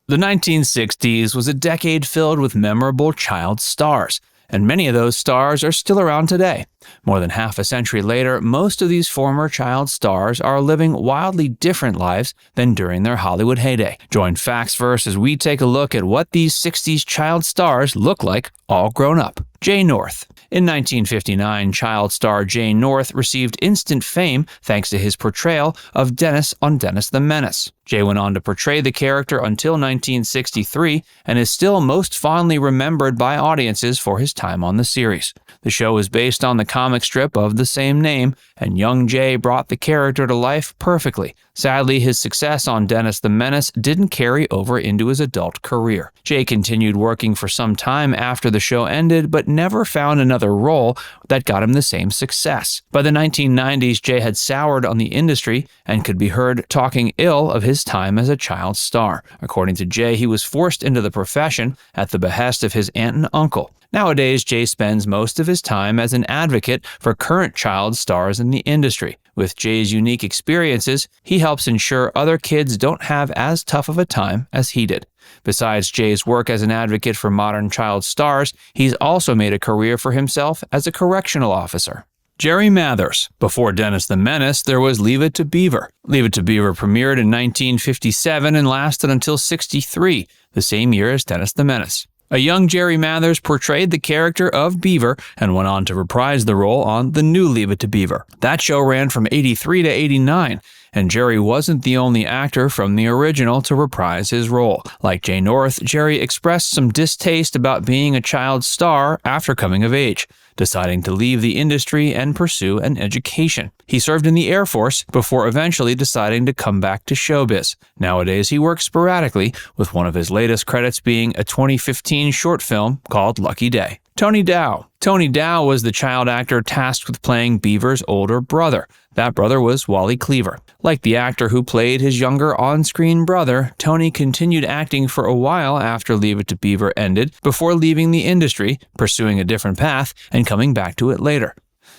The 1960s was a decade filled with memorable child stars, and many of those stars are still around today. More than half a century later, most of these former child stars are living wildly different lives than during their Hollywood heyday. Join FactsVerse as we take a look at what these 60s child stars look like all grown up. Jay North. In 1959, child star Jay North received instant fame thanks to his portrayal of Dennis on Dennis the Menace. Jay went on to portray the character until 1963 and is still most fondly remembered by audiences for his time on the series. The show is based on the comic strip of the same name, and young Jay brought the character to life perfectly. Sadly, his success on Dennis the Menace didn't carry over into his adult career. Jay continued working for some time after the show ended, but never found another role that got him the same success. By the 1990s, Jay had soured on the industry and could be heard talking ill of his time as a child star. According to Jay, he was forced into the profession at the behest of his aunt and uncle. Nowadays, Jay spends most of his time as an advocate for current child stars in the industry. With Jay's unique experiences, he helps ensure other kids don't have as tough of a time as he did. Besides Jay's work as an advocate for modern child stars, he's also made a career for himself as a correctional officer. Jerry Mathers. Before Dennis the Menace, there was Leave It to Beaver. Leave It to Beaver premiered in 1957 and lasted until '63, the same year as Dennis the Menace. A young Jerry Mathers portrayed the character of Beaver and went on to reprise the role on the new Leave It to Beaver. That show ran from '83 to '89, and Jerry wasn't the only actor from the original to reprise his role. Like Jay North, Jerry expressed some distaste about being a child star after coming of age, deciding to leave the industry and pursue an education. He served in the Air Force before eventually deciding to come back to showbiz. Nowadays, he works sporadically, with one of his latest credits being a 2015 short film called Lucky Day. Tony Dow. Tony Dow was the child actor tasked with playing Beaver's older brother. That brother was Wally Cleaver. Like the actor who played his younger on-screen brother, Tony continued acting for a while after Leave It to Beaver ended, before leaving the industry, pursuing a different path, and coming back to it later.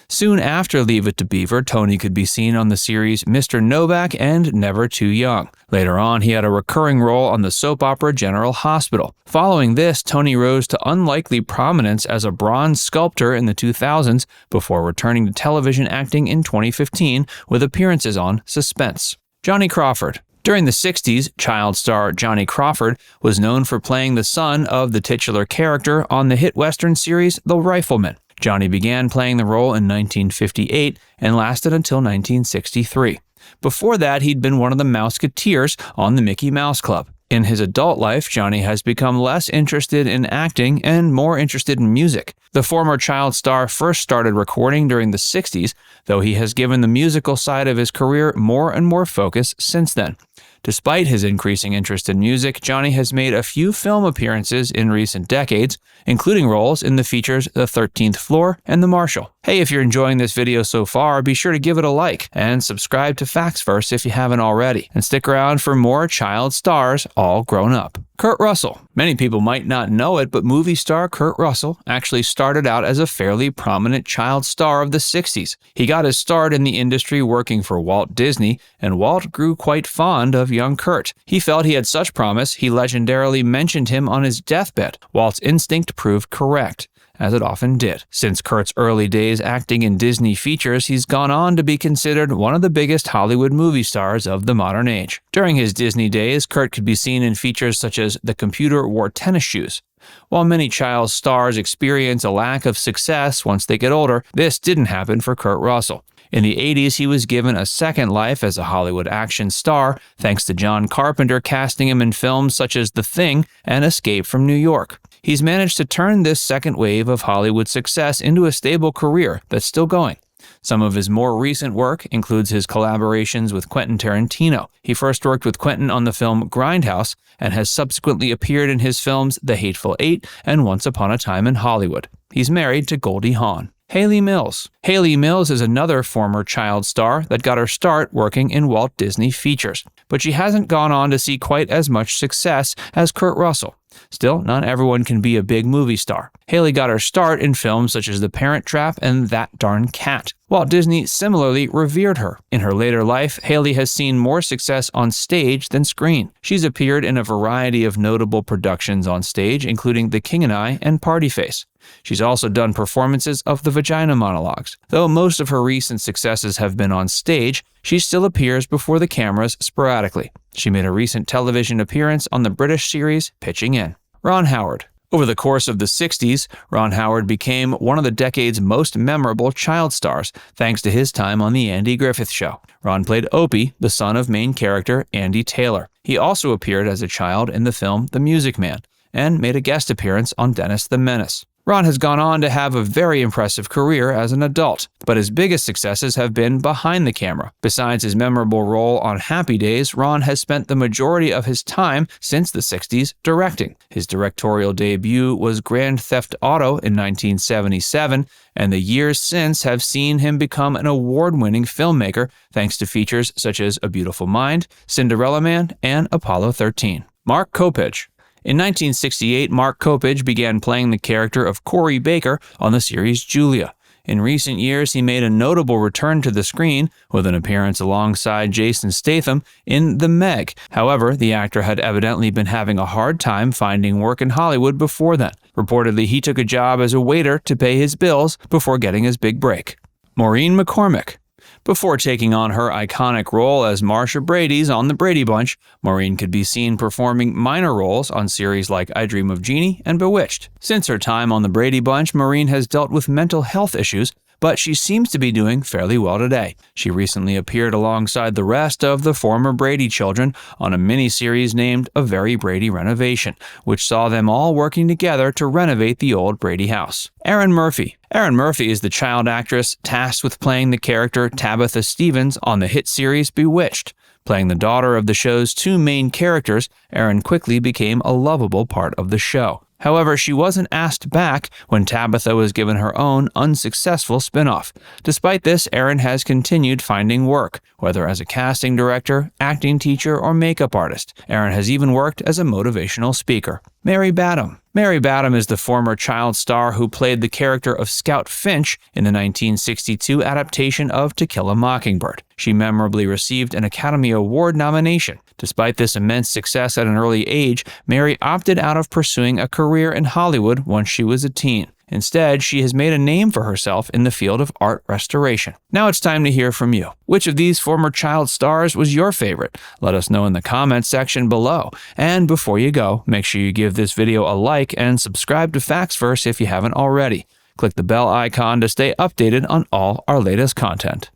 Soon after Leave It to Beaver, Tony could be seen on the series Mr. Novak and Never Too Young. Later on, he had a recurring role on the soap opera General Hospital. Following this, Tony rose to unlikely prominence as a bronze sculptor in the 2000s before returning to television acting in 2015 with appearances on Suspense. Johnny Crawford. During the 60s, child star Johnny Crawford was known for playing the son of the titular character on the hit Western series The Rifleman. Johnny began playing the role in 1958 and lasted until 1963. Before that, he'd been one of the Mouseketeers on the Mickey Mouse Club. In his adult life, Johnny has become less interested in acting and more interested in music. The former child star first started recording during the 60s, though he has given the musical side of his career more and more focus since then. Despite his increasing interest in music, Johnny has made a few film appearances in recent decades, including roles in the features The 13th Floor and The Marshal. Hey, if you're enjoying this video so far, be sure to give it a like and subscribe to FactsVerse if you haven't already, and stick around for more child stars all grown up. Kurt Russell. Many people might not know it, but movie star Kurt Russell actually started out as a fairly prominent child star of the 60s. He got his start in the industry working for Walt Disney, and Walt grew quite fond of young Kurt. He felt he had such promise, he legendarily mentioned him on his deathbed. Walt's instinct proved correct, as it often did. Since Kurt's early days acting in Disney features, he's gone on to be considered one of the biggest Hollywood movie stars of the modern age. During his Disney days, Kurt could be seen in features such as The Computer Wore Tennis Shoes. While many child stars experience a lack of success once they get older, this didn't happen for Kurt Russell. In the 80s, he was given a second life as a Hollywood action star, thanks to John Carpenter casting him in films such as The Thing and Escape from New York. He's managed to turn this second wave of Hollywood success into a stable career that's still going. Some of his more recent work includes his collaborations with Quentin Tarantino. He first worked with Quentin on the film Grindhouse and has subsequently appeared in his films The Hateful Eight and Once Upon a Time in Hollywood. He's married to Goldie Hawn. Hayley Mills. Hayley Mills is another former child star that got her start working in Walt Disney features, but she hasn't gone on to see quite as much success as Kurt Russell. Still, not everyone can be a big movie star. Haley got her start in films such as The Parent Trap and That Darn Cat. Walt Disney similarly revered her. In her later life, Haley has seen more success on stage than screen. She's appeared in a variety of notable productions on stage, including The King and I and Party Face. She's also done performances of the Vagina monologues. Though most of her recent successes have been on stage, she still appears before the cameras sporadically. She made a recent television appearance on the British series Pitching In. Ron Howard. Over the course of the 60s, Ron Howard became one of the decade's most memorable child stars, thanks to his time on The Andy Griffith Show. Ron played Opie, the son of main character Andy Taylor. He also appeared as a child in the film The Music Man, and made a guest appearance on Dennis the Menace. Ron has gone on to have a very impressive career as an adult, but his biggest successes have been behind the camera. Besides his memorable role on Happy Days, Ron has spent the majority of his time since the 60s directing. His directorial debut was Grand Theft Auto in 1977, and the years since have seen him become an award-winning filmmaker thanks to features such as A Beautiful Mind, Cinderella Man, and Apollo 13. Mark Kopech. In 1968, Mark Kopech began playing the character of Corey Baker on the series Julia. In recent years, he made a notable return to the screen with an appearance alongside Jason Statham in The Meg. However, the actor had evidently been having a hard time finding work in Hollywood before then. Reportedly, he took a job as a waiter to pay his bills before getting his big break. Maureen McCormick. Before taking on her iconic role as Marcia Brady's on The Brady Bunch, Maureen could be seen performing minor roles on series like I Dream of Jeannie and Bewitched. Since her time on The Brady Bunch, Maureen has dealt with mental health issues, but she seems to be doing fairly well today. She recently appeared alongside the rest of the former Brady children on a miniseries named A Very Brady Renovation, which saw them all working together to renovate the old Brady house. Erin Murphy. Erin Murphy is the child actress tasked with playing the character Tabitha Stevens on the hit series Bewitched. Playing the daughter of the show's two main characters, Erin quickly became a lovable part of the show. However, she wasn't asked back when Tabitha was given her own unsuccessful spin-off. Despite this, Erin has continued finding work, whether as a casting director, acting teacher, or makeup artist. Erin has even worked as a motivational speaker. Mary Badham. Mary Badham is the former child star who played the character of Scout Finch in the 1962 adaptation of To Kill a Mockingbird. She memorably received an Academy Award nomination. Despite this immense success at an early age, Mary opted out of pursuing a career in Hollywood once she was a teen. Instead, she has made a name for herself in the field of art restoration. Now it's time to hear from you. Which of these former child stars was your favorite? Let us know in the comments section below. And before you go, make sure you give this video a like and subscribe to FactsVerse if you haven't already. Click the bell icon to stay updated on all our latest content.